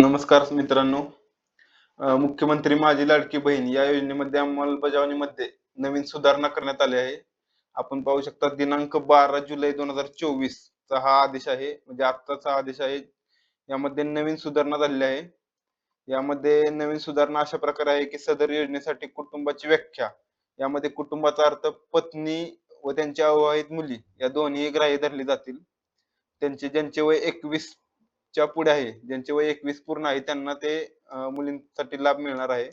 नमस्कार मित्रांनो. मुख्यमंत्री माझी लाडकी बहीण या योजनेमध्ये अंमलबजावणीमध्ये नवीन सुधारणा करण्यात आली आहे. आपण पाहू शकता दिनांक 12 जुलै 2024 चा हा आदेश आहे. म्हणजे आत्ताचा आदेश आहे. यामध्ये नवीन सुधारणा झालेली आहे. यामध्ये नवीन सुधारणा अशा प्रकारे आहे, की सदर योजनेसाठी कुटुंबाची व्याख्या. यामध्ये कुटुंबाचा अर्थ पत्नी व त्यांच्या अविवाहित मुली या दोन्ही ग्राह्य धरले जातील. ज्यांचे वय 21 च्या पुढे आहे, ज्यांचे वय 21 पूर्ण आहे त्यांना ते मुलींसाठी लाभ मिळणार आहे.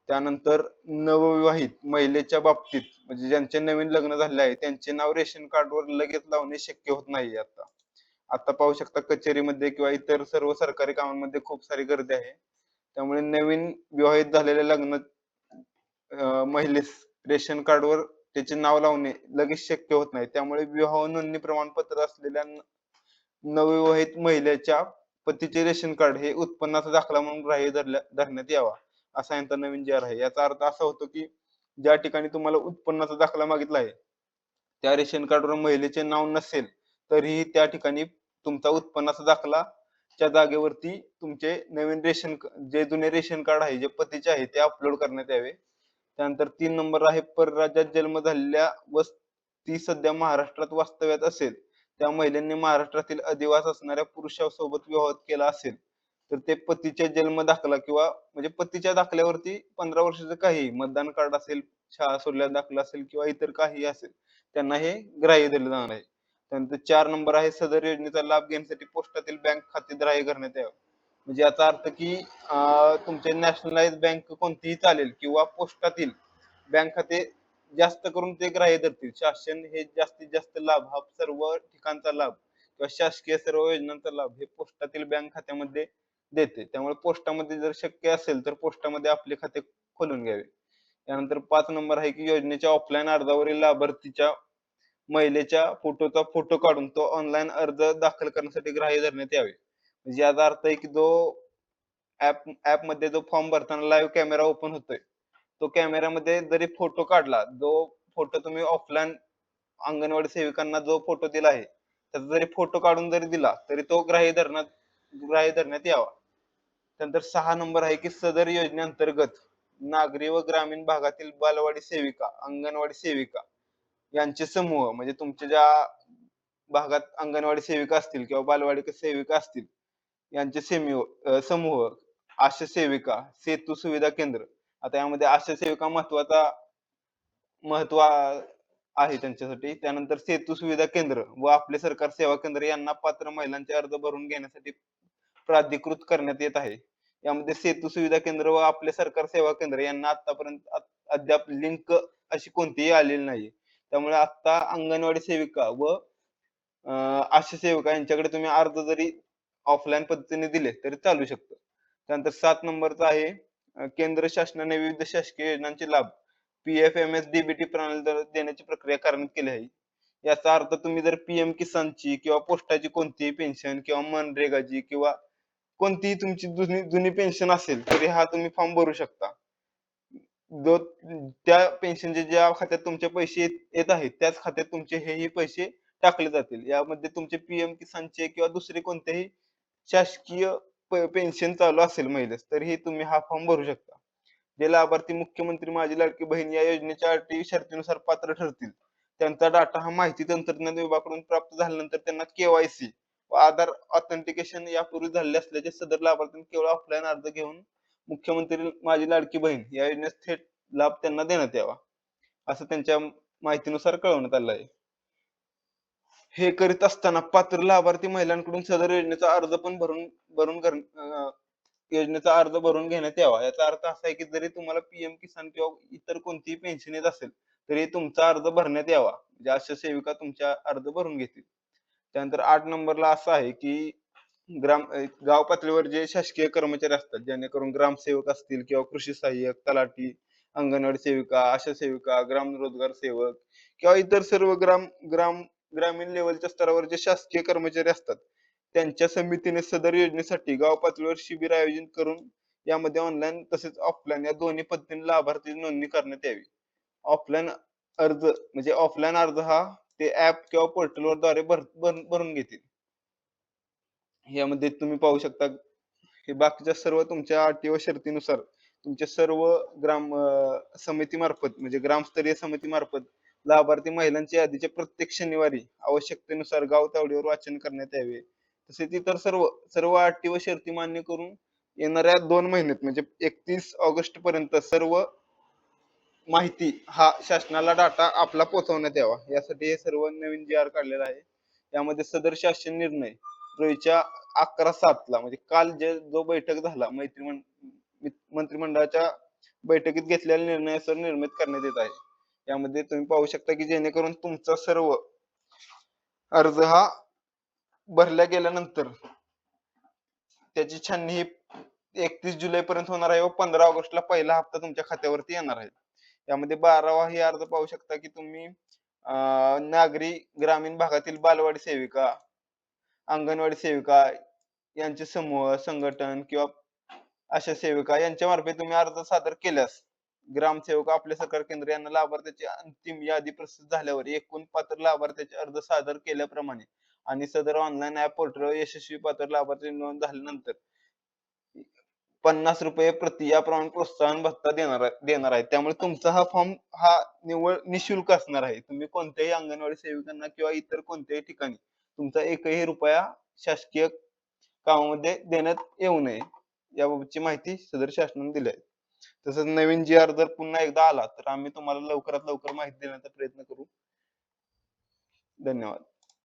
त्यानंतर नवविवाहित महिलेच्या बाबतीत म्हणजे ज्यांचे नवीन लग्न झाले आहे, त्यांचे नाव रेशन कार्डवर लगेच लावणे शक्य होत नाही आता. आता पाहू शकता कचेरीमध्ये किंवा इतर सर्व सरकारी कामांमध्ये खूप सारी गर्दी आहे. त्यामुळे नवीन विवाहित झालेल्या महिलेस रेशन कार्डवर त्याचे नाव लावणे लगेच शक्य होत नाही. त्यामुळे विवाह नोंदणी प्रमाणपत्र असलेल्या नवविवाहित महिलेच्या पतीचे रेशन कार्ड हे उत्पन्नाचा दाखला म्हणून ग्राह्य धरण्यात यावा, असा यांचा नवीन जी-आर आहे. याचा अर्थ असा होतो, की ज्या ठिकाणी तुम्हाला उत्पन्नाचा दाखला मागितला आहे, त्या रेशन कार्डवर महिलेचे नाव नसेल, तरीही त्या ठिकाणी तुमचा उत्पन्नाचा दाखलाच्या जागेवरती तुमचे नवीन जे जुने रेशन कार्ड आहे, जे पतीचे आहे, ते अपलोड करण्यात यावे. त्यानंतर 3 नंबर आहे परराज्यात जन्म झालेल्या व ती सध्या महाराष्ट्रात वास्तव्यात असेल, त्या महिलेने महाराष्ट्रातील अधिवास असणाऱ्या पुरुषासोबत विवाह केला असेल, तर ते पतीच्या जन्म दाखला किंवा म्हणजे पतीच्या दाखल्यावरती 15 वर्षाचं काहीही मतदान कार्ड असेल, शाळा सोडलेला दाखला असेल किंवा इतर काहीही असेल, त्यांना हे ग्राह्य धरलं जाणार आहे. त्यानंतर 4 नंबर आहे सदर योजनेचा लाभ घेण्यासाठी पोस्टातील बँक खाते ग्राह्य करण्यात यावे. म्हणजे याचा अर्थ की तुमचे नॅशनलाइज बँक कोणतीही चालेल किंवा पोस्टातील बँक खाते जास्त करून ते ग्राह्य धरतील. शासन हे जास्तीत जास्त लाभ हा सर्व ठिकाणचा लाभ किंवा शासकीय सर्व योजनांचा लाभ हे पोस्टातील बँक खात्यामध्ये देते. त्यामुळे पोस्टामध्ये जर शक्य असेल तर पोस्टामध्ये आपले खाते खोलून घ्यावे. त्यानंतर 5 नंबर आहे की योजनेच्या ऑफलाईन अर्जावरील लाभार्थीच्या महिलेच्या फोटोचा फोटो काढून तो ऑनलाईन अर्ज दाखल करण्यासाठी ग्राह्य धरण्यात यावे. म्हणजे याचा अर्थ आहे की जो ॲपमध्ये जो फॉर्म भरताना लाईव्ह कॅमेरा ओपन होतोय, तो कॅमेऱ्यामध्ये जरी फोटो काढला, जो फोटो तुम्ही ऑफलाईन अंगणवाडी सेविकांना जो फोटो दिला आहे, त्याचा जरी फोटो काढून जरी दिला, तरी तो ग्राह्य धरण्यात यावा. त्यानंतर 6 नंबर आहे की सदर योजनेअंतर्गत नागरी व ग्रामीण भागातील बालवाडी सेविका, अंगणवाडी सेविका यांचे समूह म्हणजे तुमच्या ज्या भागात अंगणवाडी सेविका असतील किंवा बालवाडी सेविका असतील, यांचे समूह, आशा सेविका, सेतू सुविधा केंद्र. आता यामध्ये आशा सेविका महत्व आहे त्यांच्यासाठी. त्यानंतर सेतू सुविधा केंद्र व आपले सरकार सेवा केंद्र यांना पात्र महिलांचे अर्ज भरून घेण्यासाठी प्राधिकृत करण्यात येत आहे. यामध्ये सेतू सुविधा केंद्र व आपले सरकार सेवा केंद्र यांना आतापर्यंत अद्याप लिंक अशी कोणतीही आलेली नाही. त्यामुळे आता अंगणवाडी सेविका व आशा सेविका यांच्याकडे तुम्ही अर्ज जरी ऑफलाईन पद्धतीने दिले तरी चालू शकतं. त्यानंतर 7 नंबरचा आहे केंद्र शासनाने विविध शासकीय योजनांचे लाभ पी-एफ-एम-एस-डी-बी-टी प्रणालीद्वारे देण्याची प्रक्रिया करण्यात केली आहे. याचा अर्थ तुम्ही जर पीएम किसानची किंवा पोस्टाची कोणतीही पेन्शन किंवा मनरेगाची किंवा कोणतीही तुमची जुनी जुनी पेन्शन असेल, तरी हा तुम्ही फॉर्म भरू शकता. जो त्या पेन्शनचे ज्या खात्यात तुमचे पैसे येत आहेत, त्याच खात्यात तुमचे हेही पैसे टाकले जातील. यामध्ये तुमचे पीएम किसानचे किंवा दुसरे कोणतेही शासकीय पेन्शन चालू असेल महिलेस, तरीही तुम्ही हा फॉर्म भरू शकता. जे लाभार्थी मुख्यमंत्री माझी लाडकी बहीण या योजनेच्या अटी शर्तीनुसार पात्र ठरतील, त्यांचा डाटा हा माहिती तंत्रज्ञान विभागाकडून प्राप्त झाल्यानंतर त्यांना के-वाय-सी व आधार ऑथेंटिकेशन यापूर्वी झालेले असल्याचे सदर लाभार्थ्यांनी केवळ ऑफलाईन अर्ज घेऊन मुख्यमंत्री माझी लाडकी बहीण या योजनेत थेट लाभ त्यांना देण्यात यावा, असं त्यांच्या माहितीनुसार कळवण्यात आलं आहे. हे करीत असताना पात्र लाभार्थी महिलांकडून सदर योजनेचा अर्ज पण भरून भरून कर योजनेचा अर्ज भरून घेण्यात यावा. याचा अर्थ असा आहे की जरी तुम्हाला पीएम किसान किंवा इतर कोणतीही पेन्शन येत असेल, तरी तुमचा अर्ज भरण्यात यावा. म्हणजे अशा सेविका तुमचा अर्ज भरून घेतील. त्यानंतर 8 नंबरला असं आहे की गाव पातळीवर जे शासकीय कर्मचारी असतात, जेणेकरून ग्रामसेवक असतील किंवा कृषी सहाय्यक, तलाठी, अंगणवाडी सेविका, आशा सेविका, ग्राम रोजगार सेवक किंवा इतर सर्व ग्रामीण लेव्हलच्या स्तरावर जे शासकीय कर्मचारी असतात, त्यांच्या समितीने सदर योजनेसाठी गाव पातळीवर शिबिर आयोजित करून यामध्ये ऑनलाईन तसेच ऑफलाईन या दोन्ही पद्धतीने लाभार्थी नोंदणी करण्यात यावी. ऑफलाईन ऑफलाईन अर्ज हा ते ॲप किंवा पोर्टलवर द्वारे भरून घेतील. यामध्ये तुम्ही पाहू शकता हे बाकीच्या सर्व तुमच्या अटी व शर्तीनुसार तुमच्या सर्व समितीमार्फत म्हणजे ग्रामस्तरीय समितीमार्फत लाभार्थी महिलांच्या यादीचे प्रत्येक शनिवारी आवश्यकतेनुसार गाव तावडीवर वाचन करण्यात यावे. तसेच इतर सर्व सर्व अटी व शर्ती मान्य करून येणाऱ्या 2 महिन्यात म्हणजे 31 ऑगस्ट पर्यंत सर्व माहिती हा शासनाला डाटा आपला पोहोचवण्यात यावा. यासाठी हे सर्व नवीन जी-आर काढलेला आहे. यामध्ये सदर शासन निर्णय रोजच्या 11:07 ला म्हणजे काल जो बैठक झाला मंत्रिमंडळाच्या बैठकीत घेतलेल्या निर्णयानुसार निर्मित करण्यात येत आहे. यामध्ये तुम्ही पाहू शकता की जेणेकरून तुमचा सर्व अर्ज हा भरला गेल्यानंतर त्याची छाननी ही 31 जुलैपर्यंत होणार आहे व 15 ऑगस्टला पहिला हप्ता तुमच्या खात्यावरती येणार आहे. यामध्ये 12वा ही अर्ज पाहू शकता की तुम्ही नागरी ग्रामीण भागातील बालवाडी सेविका, अंगणवाडी सेविका यांचे समूह, संघटन किंवा अशा सेविका यांच्यामार्फे तुम्ही अर्ज सादर केल्यास ग्रामसेवक आपले सरकार केंद्र यांना लाभार्थ्याची अंतिम यादी प्रसिद्ध झाल्यावर एकूण पात्र लाभार्थ्याचे अर्ज सादर केल्याप्रमाणे आणि सदर ऑनलाईन ऍप पोर्टलवर यशस्वी पात्र लाभार्थी नोंद झाल्यानंतर ₹50 प्रति याप्रमाणे प्रोत्साहन भत्ता देणार आहे. त्यामुळे तुमचा हा फॉर्म हा निव्वळ निःशुल्क असणार आहे. तुम्ही कोणत्याही अंगणवाडी सेविकांना किंवा इतर कोणत्याही ठिकाणी तुमचा एकही रुपया शासकीय कामामध्ये देण्यात येऊ नये. याबाबतची माहिती सदर शासनाने दिली आहे. तसंच नवीन जी-आर जर पुन्हा एकदा आला तर आम्ही तुम्हाला लवकरात लवकर माहिती देण्याचा प्रयत्न करू. धन्यवाद.